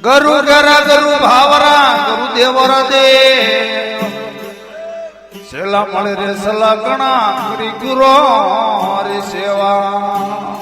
ગરુ ગરા ગરુ ભાવરા ગરુ દેવરા દે સેલા મળે રે સલા ગણા કરી ગુરો રે સેવા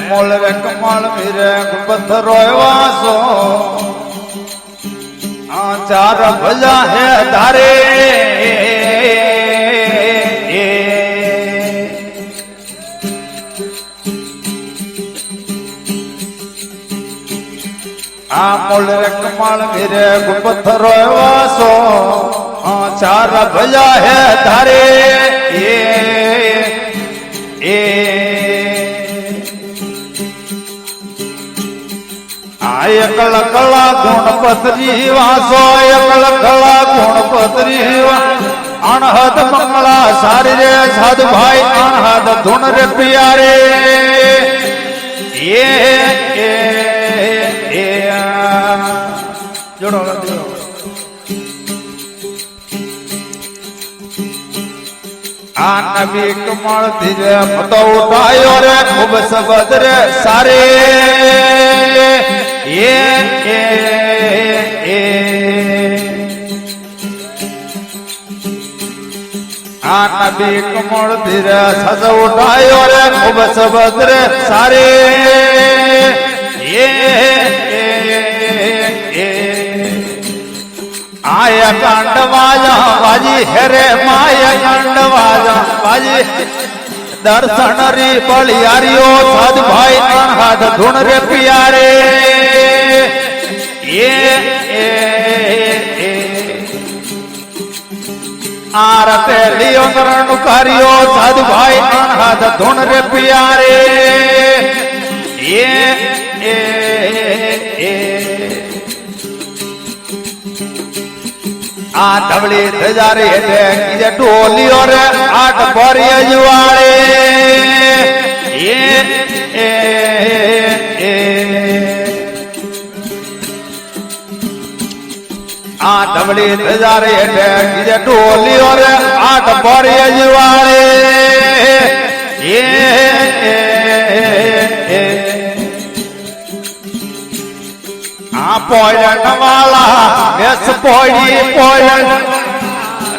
મોલ રે કમળ મીરે પથ્થરો વાસો ચાર ભજા હે ધારે મોલ રે કમળ મીરે પથ્થરો વાસો ચાર ભજા હે ધારે એકલ કળા ગુણપત્રી વાસો એકલ કળા ગુણપત્રી અણહદ મંગળા સારી રે સાધુ ભાઈ અણહદ ધૂન રે પિયારે જોડો આ નબી કમળ ધીરે મતો ઉઠાયો રે ખૂબ સબદ રે સારે આ નબી કમળ ધીરે સજ ઉઠાયો રે ખૂબ સબદ રે સારે આય કાંડ વાજા વાજી હેરે માય કાંડ વાજા વાજી દર્શન રી બળિયારીઓ સાધ ભાઈ અણહદ ધૂણ રે પિયારે આરતે લિયો નરણ કાર્યો સાધ ભાઈ અણહદ ધૂણ રે પિયારે આ ધવળી ધજારે એટલે કીજે ટોલીઓ રે આઠ ભરીએ જુવાળે આ ધવળી ધજારે એટલે કીજે ટોલીઓ રે આઠ ભરીએ જુવાળે પોયણ વાલા મેસ પોયડી પોયણ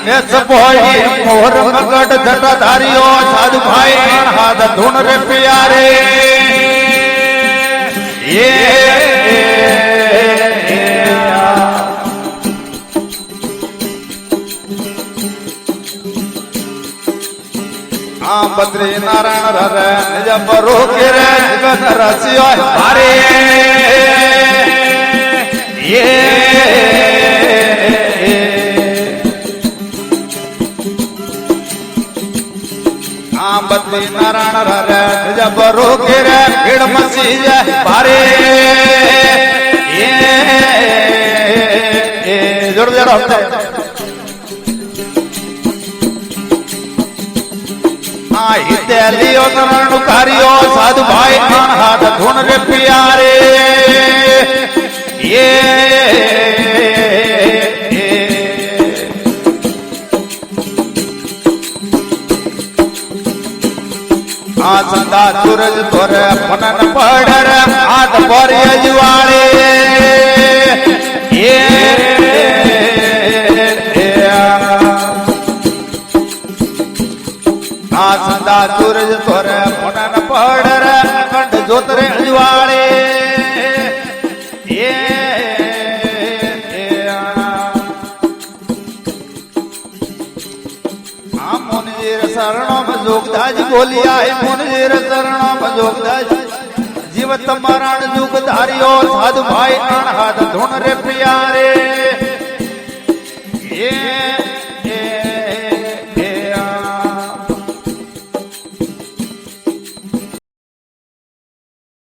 મેસ પોયડી મોર મગડ જટાધારીઓ સાધુ ભાઈ અણહદ ધૂણ રે પિયારે બદ્રી નારાયણ રે નિજ બરો કે રે જગત રસ્યો હારે બદ્રી નારાયણ રે નિજ બરો કે રે ભીડ મસી ભારે જોડ જોડ હિતેલીઓ નરણ કાર્યો સાધુ ભાઈ અણહદ ધૂણ રે પિયારે આ સંદા સૂરજ તોરે ફનન પડર આઠ ભરીએ જુવાળે આ સંદા સૂરજ તોરે ફનન પડર કંઠ જોત રે જુવાળે શરણો જોગદાજ બોલિયા મુનીર શરણો જોગદાજ જીવ તમારા જુગ ધાર્યો સાધુ ભાઈ અણહદ ધૂણ રે પિયારે